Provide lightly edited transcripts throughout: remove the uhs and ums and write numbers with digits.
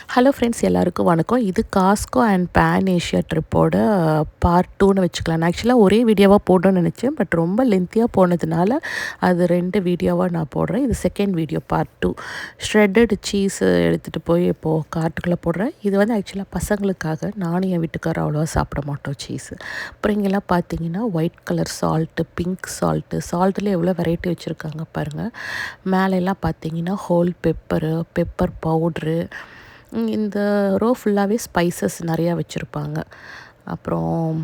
Hello friends, எல்லாருக்கும் வணக்கம். இது காஸ்கோ அண்ட் பேன் ஏஷியா ட்ரிப்போட பார்ட் 2ன்னு வச்சுக்கலாம். நான் ஆக்சுவலாக ஒரே வீடியோவாக போடணும்னு நினச்சேன். பட் ரொம்ப லென்த்தியாக போனதுனால அது 2 வீடியோவாக நான் போடுறேன். இது second video part 2. Shredded cheese எடுத்துகிட்டு போய் இப்போது கார்ட்டுக்குள்ளே போடுறேன். இது வந்து ஆக்சுவலாக பசங்களுக்காக. நானும் என் வீட்டுக்காரர் அவ்வளோவா சாப்பிட மாட்டோம் சீஸு. அப்புறம் இங்கெல்லாம் பார்த்தீங்கன்னா ஒயிட் கலர் சால்ட்டு, பிங்க் சால்ட்டில் எவ்வளோ வெரைட்டி வச்சுருக்காங்க பாருங்கள். மேலெல்லாம் பார்த்தீங்கன்னா ஹோல் பெப்பர் பவுட்ரு, இந்த ரோ ஃபுல்லாகவே ஸ்பைசஸ் நிறையா வச்சுருப்பாங்க. அப்புறம்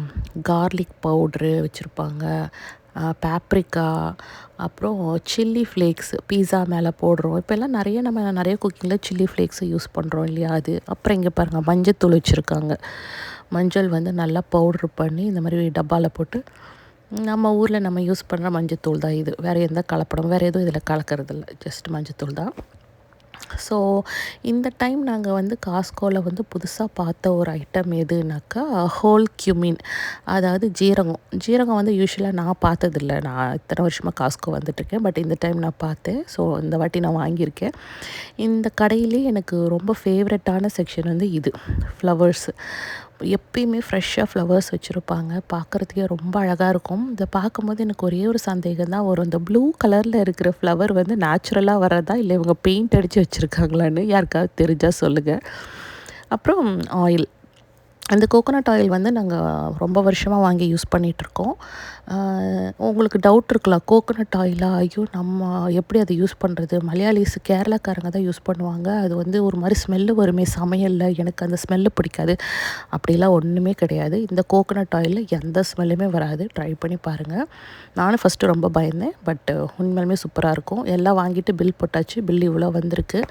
கார்லிக் பவுட்ரு வச்சுருப்பாங்க, பேப்ரிக்கா, அப்புறம் சில்லி ஃப்ளேக்ஸ் பீஸா மேலே போடுறோம். இப்போல்லாம் நம்ம நிறைய குக்கிங்கில் சில்லி ஃப்ளேக்ஸு யூஸ் பண்ணுறோம் இல்லையா, அது. அப்புறம் இங்கே பாருங்கள், மஞ்சத்தூள் வச்சுருக்காங்க. மஞ்சள் வந்து நல்லா பவுட்ரு பண்ணி இந்த மாதிரி டப்பாவில் போட்டு, நம்ம ஊரில் நம்ம யூஸ் பண்ணுற மஞ்சத்தூள் தான் இது. வேறு எந்த கலப்படம் வேறு எதுவும் இதில் கலக்கிறதில்ல, ஜஸ்ட் மஞ்சத்தூள் தான். ஸோ இந்த டைம் நாங்கள் வந்து காஸ்கோவில் வந்து புதுசாக பார்த்த ஒரு ஐட்டம் எதுனாக்கா ஹோல் கியூமின், அதாவது ஜீரகம் வந்து யூஸ்வலாக நான் பார்த்ததில்ல. நான் இத்தனை வருஷமாக காஸ்கோ வந்துட்டுருக்கேன். பட் இந்த டைம் நான் பார்த்தேன். ஸோ இந்த வாட்டி நான் வாங்கியிருக்கேன். இந்த கடையிலே எனக்கு ரொம்ப ஃபேவரட்டான செக்ஷன் வந்து இது ஃப்ளவர்ஸு. எப்பயுமே ஃப்ரெஷ்ஷாக ஃப்ளவர்ஸ் வச்சுருப்பாங்க. பார்க்குறதுக்கே ரொம்ப அழகாக இருக்கும். இதை பார்க்கும்போது எனக்கு ஒரே ஒரு சந்தேகம் தான் வரும். இந்த ப்ளூ கலரில் இருக்கிற ஃப்ளவர் வந்து நேச்சுரலாக வர்றதா, இல்லை இவங்க பெயிண்ட் அடித்து வச்சுருக்காங்களான்னு யாருக்காவது தெரிஞ்சால் சொல்லுங்கள். அப்புறம் ஆயில், அந்த கோகோனட் ஆயில் வந்து நாங்கள் ரொம்ப வருஷமாக வாங்கி யூஸ் பண்ணிகிட்ருக்கோம். உங்களுக்கு டவுட் இருக்கலாம், கோகோனட் ஆயிலா? ஐயோ, நம்ம எப்படி அதை யூஸ் பண்ணுறது? மலையாளிஸ், கேரளாக்காரங்க தான் யூஸ் பண்ணுவாங்க. அது வந்து ஒரு மாதிரி ஸ்மெல்லு வருமே சமையலில், எனக்கு அந்த ஸ்மெல்லு பிடிக்காது. அப்படிலாம் ஒன்றுமே கிடையாது. இந்த கோகோனட் ஆயிலில் எந்த ஸ்மெல்லுமே வராது. ட்ரை பண்ணி பாருங்கள். நானும் ஃபஸ்ட்டு ரொம்ப பயந்தேன். பட் உண்மையிலுமே சூப்பராக இருக்கும். எல்லாம் வாங்கிட்டு பில் போட்டாச்சு. பில் இவ்வளோ வந்திருக்கு.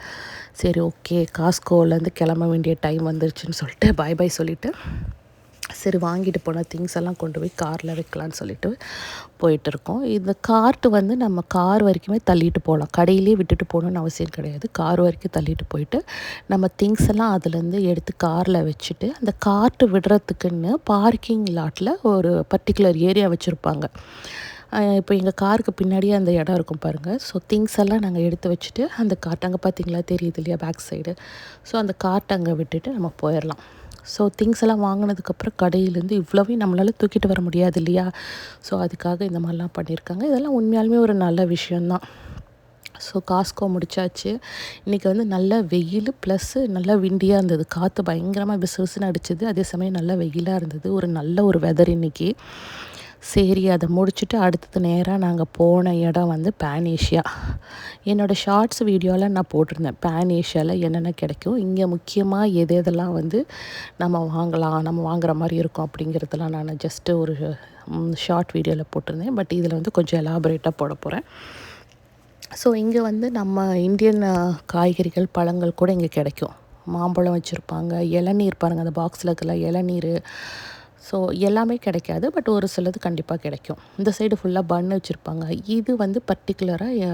சரி, ஓகே, காஸ்கோவிலேருந்து கிளம்ப வேண்டிய டைம் வந்துருச்சுன்னு சொல்லிட்டு பாய் சொல்லிவிட்டு, சரி வாங்கிட்டு போன திங்ஸ் எல்லாம் கொண்டு போய் காரில் வைக்கலான்னு சொல்லிட்டு போயிட்டுருக்கோம். இந்த கார்ட்டு வந்து நம்ம கார் வரைக்குமே தள்ளிட்டு போகலாம். கடையிலே விட்டுட்டு போகணுன்னு அவசியம் கிடையாது. கார் வரைக்கும் தள்ளிட்டு போயிட்டு நம்ம திங்ஸ் எல்லாம் அதுலேருந்து எடுத்து காரில் வச்சுட்டு, அந்த கார்ட்டு விடுறதுக்குன்னு பார்க்கிங் லாட்டில் ஒரு பர்டிகுலர் ஏரியா வச்சுருப்பாங்க. இப்போ எங்கள் காருக்கு பின்னாடியே அந்த இடம் இருக்கும் பாருங்கள். ஸோ திங்ஸ் எல்லாம் நாங்கள் எடுத்து வச்சுட்டு, அந்த கார்ட் அங்கே பார்த்தீங்களா, தெரியுது இல்லையா, பேக் சைடு. ஸோ அந்த கார்ட் அங்கே விட்டுட்டு நம்ம போயிடலாம். ஸோ திங்ஸ் எல்லாம் வாங்கினதுக்கப்புறம் கடையிலேருந்து இவ்வளோவையும் நம்மளால் தூக்கிட்டு வர முடியாது இல்லையா. ஸோ அதுக்காக இந்த மாதிரிலாம் பண்ணியிருக்காங்க. இதெல்லாம் உண்மையாலுமே ஒரு நல்ல விஷயந்தான். ஸோ காஸ்கோ முடிச்சாச்சு. இன்றைக்கி வந்து நல்ல வெயில் ப்ளஸ்ஸு நல்லா விண்டியாக இருந்தது. காற்று பயங்கரமாக விசுவிசுன்னு அடிச்சது. அதே சமயம் நல்லா வெயிலாக இருந்தது. நல்ல ஒரு வெதர் இன்றைக்கி. சரி, அதை முடிச்சுட்டு அடுத்தது நேராக நாங்கள் போன இடம் வந்து பேன் ஏஷியா. என்னோடய ஷார்ட்ஸ் வீடியோவில் நான் போட்டிருந்தேன் பேன் ஏஷியாவில் என்னென்ன கிடைக்கும், இங்கே முக்கியமாக எதெல்லாம் வந்து நம்ம வாங்கலாம், நம்ம வாங்குகிற மாதிரி இருக்கும் அப்படிங்கிறதெல்லாம் நான் ஜஸ்ட்டு ஒரு ஷார்ட் வீடியோவில் போட்டிருந்தேன். பட் இதில் வந்து கொஞ்சம் எலாபரேட்டாக போட போகிறேன். ஸோ இங்கே வந்து நம்ம இந்தியன் காய்கறிகள், பழங்கள் கூட இங்கே கிடைக்கும். மாம்பழம் வச்சுருப்பாங்க, இளநீர் பாருங்கள், அந்த பாக்ஸில் இருக்கிற இளநீர். ஸோ எல்லாமே கிடைக்காது, பட் ஒரு சிலது கண்டிப்பாக கிடைக்கும். இந்த சைடு ஃபுல்லாக பன்னு வச்சுருப்பாங்க. இது வந்து பர்டிகுலராக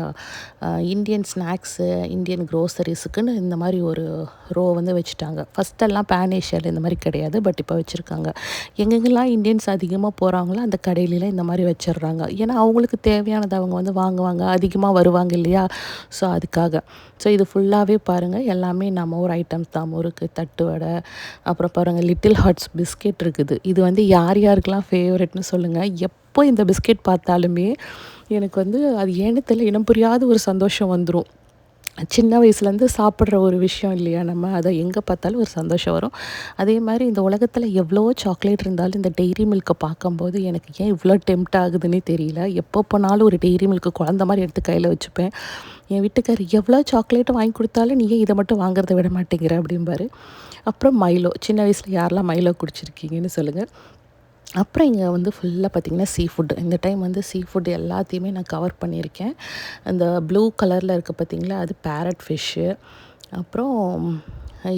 இந்தியன் ஸ்நாக்ஸு, இந்தியன் க்ரோசரிஸுக்குன்னு இந்த மாதிரி ஒரு ரோ வந்து வச்சுட்டாங்க. ஃபஸ்ட்டெல்லாம் பேன் ஏஷியாவில் இந்த மாதிரி கிடையாது, பட் இப்போ வச்சுருக்காங்க. எங்கெங்கெல்லாம் இந்தியன்ஸ் அதிகமாக போகிறாங்களோ அந்த கடையிலலாம் இந்த மாதிரி வச்சிடுறாங்க. ஏன்னா அவங்களுக்கு தேவையானது அவங்க வந்து வாங்குவாங்க, அதிகமாக வருவாங்க இல்லையா. ஸோ அதுக்காக. ஸோ இது ஃபுல்லாகவே பாருங்கள், எல்லாமே நம்ம ஊர் ஐட்டம்ஸ் தான். முறுக்கு, தட்டு வடை, அப்புறம் பாருங்கள் லிட்டில் ஹார்ட்ஸ் பிஸ்கெட் இருக்குது. இது வந்து யார் யாருக்கெல்லாம் ஃபேவரெட்னு சொல்லுங்கள். எப்போ இந்த பிஸ்கெட் பார்த்தாலுமே எனக்கு வந்து அது ஏன்னு தெரியல, இனம் புரியாத ஒரு சந்தோஷம் வந்துடும். சின்ன வயசுலேருந்து சாப்பிட்ற ஒரு விஷயம் இல்லையா, நம்ம அதை எங்கே பார்த்தாலும் ஒரு சந்தோஷம் வரும். அதே மாதிரி இந்த உலகத்தில் எவ்வளோ சாக்லேட் இருந்தாலும் இந்த டெய்ரி மில்க்கை பார்க்கும்போது எனக்கு ஏன் இவ்வளோ டெம்ப்ட் ஆகுதுன்னே தெரியல. எப்போ போனாலும் ஒரு டெய்ரி மில்க்கு குழந்த மாதிரி எடுத்து கையில் வச்சுப்பேன். என் வீட்டுக்கார் எவ்வளோ சாக்லேட்டை வாங்கி கொடுத்தாலும் நீ ஏன் இதை மட்டும் வாங்குறத விட மாட்டேங்கிற அப்படிம்பாரு. அப்புறம் மைலோ, சின்ன வயசில் யாரெல்லாம் மைலோ குடிச்சிருக்கீங்கன்னு சொல்லுங்கள். அப்புறம் இங்கே வந்து ஃபுல்லாக பார்த்திங்கன்னா சீ ஃபுட்டு. இந்த டைம் வந்து சீ ஃபுட் எல்லாத்தையுமே நான் கவர் பண்ணியிருக்கேன். அந்த ப்ளூ கலரில் இருக்குது பார்த்திங்களா, அது பேரட் ஃபிஷ்ஷு. அப்புறம்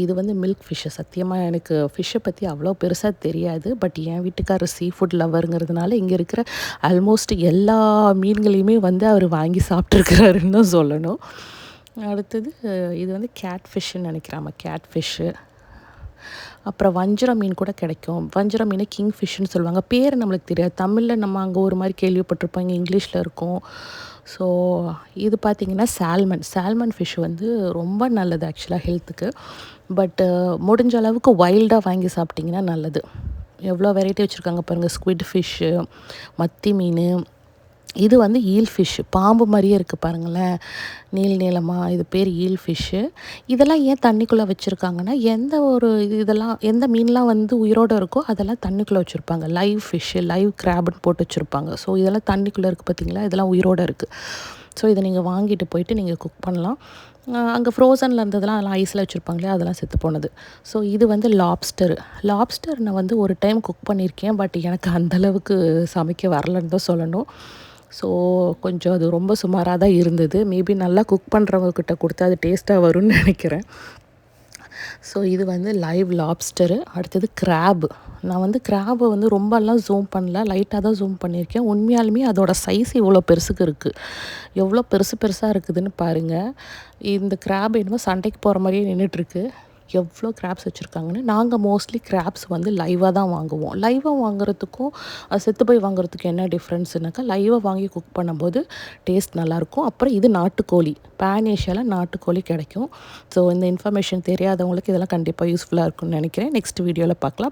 இது வந்து மில்க் ஃபிஷ்ஷு. சத்தியமாக எனக்கு ஃபிஷ்ஷை பற்றி அவ்வளோ பெருசாக தெரியாது. பட் என் வீட்டுக்காரர் சீ ஃபுட் லவருங்கிறதுனால இங்கே இருக்கிற ஆல்மோஸ்ட் எல்லா மீன்களையுமே வந்து அவர் வாங்கி சாப்பிட்ருக்கிறாருன்னு தான் சொல்லணும். அடுத்தது இது வந்து கேட் ஃபிஷ்ஷுன்னு நினைக்கிறேன். Catfish. அப்புறம் வஞ்சர மீன் கூட கிடைக்கும். வஞ்சர மீனை கிங் ஃபிஷ்ஷுன்னு சொல்லுவாங்க. பேர் நம்மளுக்கு தெரியாது. தமிழில் நம்ம அங்கே ஒரு மாதிரி கேள்விப்பட்டிருப்போம், இங்கே இங்கிலீஷில் இருக்கும். ஸோ இது பார்த்திங்கன்னா சால்மன் ஃபிஷ் வந்து ரொம்ப நல்லது ஆக்சுவலாக ஹெல்த்துக்கு. பட்டு முடிஞ்ச அளவுக்கு வைல்டாக வாங்கி சாப்பிட்டிங்கன்னா நல்லது. எவ்வளோ வெரைட்டி வச்சுருக்காங்க பாருங்கள். ஸ்குவிட் ஃபிஷ்ஷு, மத்தி மீன், இது வந்து ஈல் ஃபிஷ்ஷு, பாம்பு மாதிரியே இருக்குது பாருங்களேன், நீளமாக. இது பேர் ஈல் ஃபிஷ்ஷு. இதெல்லாம் ஏன் தண்ணிக்குள்ளே வச்சுருக்காங்கன்னா, இதெல்லாம் எந்த மீன்லாம் வந்து உயிரோடு இருக்கோ அதெல்லாம் தண்ணிக்குள்ளே வச்சுருப்பாங்க. லைவ் ஃபிஷ்ஷு, லைவ் கிராப்னு போட்டு வச்சுருப்பாங்க. ஸோ இதெல்லாம் தண்ணிக்குள்ளே இருக்குது பார்த்திங்களா, இதெல்லாம் உயிரோடு இருக்குது. ஸோ இதை நீங்கள் வாங்கிட்டு போயிட்டு நீங்கள் குக் பண்ணலாம். அங்கே ஃப்ரோசனில் இருந்ததெல்லாம் அதெல்லாம் ஐஸில் வச்சுருப்பாங்களே, அதெல்லாம் செத்து போனது. ஸோ இது வந்து லாப்ஸ்டர் நான் வந்து ஒரு டைம் குக் பண்ணியிருக்கேன். பட் எனக்கு அந்தளவுக்கு சமைக்க வரலன்னு தான் சொல்லணும். ஸோ கொஞ்சம் அது ரொம்ப சுமாராக தான் இருந்தது. மேபி நல்லா குக் பண்ணுறவங்கக்கிட்ட கொடுத்தா அது டேஸ்ட்டாக வரும்னு நினைக்கிறேன். ஸோ இது வந்து லைவ் லாப்ஸ்டரு. அடுத்தது கிராப். நான் வந்து கிராபை வந்து ரொம்பலாம் ஜூம் பண்ணல, லைட்டாக தான் ஜூம் பண்ணியிருக்கேன். உண்மையாலுமே அதோடய சைஸ் இவ்வளோ பெருசுக்கு இருக்குது. எவ்வளோ பெருசாக இருக்குதுன்னு பாருங்கள். இந்த கிராப் என்னமோ சண்டைக்கு போகிற மாதிரியே நின்றுட்டுருக்கு. எவ்வளோ கிராப்ஸ் வச்சுருக்காங்கன்னு. நாங்கள் மோஸ்ட்லி கிராப்ஸ் வந்து லைவாக தான் வாங்குவோம். லைவாக வாங்குறதுக்கும் செத்து போய் வாங்குறதுக்கும் என்ன டிஃப்ரென்ஸுனாக்கா, லைவாக வாங்கி குக் பண்ணும்போது டேஸ்ட் நல்லாயிருக்கும். அப்புறம் இது நாட்டுக்கோழி, பேன் ஏஷியாவில் நாட்டுக்கோழி கிடைக்கும். ஸோ இந்த இன்ஃபர்மேஷன் தெரியாதவங்களுக்கு இதெல்லாம் கண்டிப்பாக யூஸ்ஃபுல்லாக இருக்கும்னு நினைக்கிறேன். நெக்ஸ்ட் வீடியோவில் பார்க்கலாம்.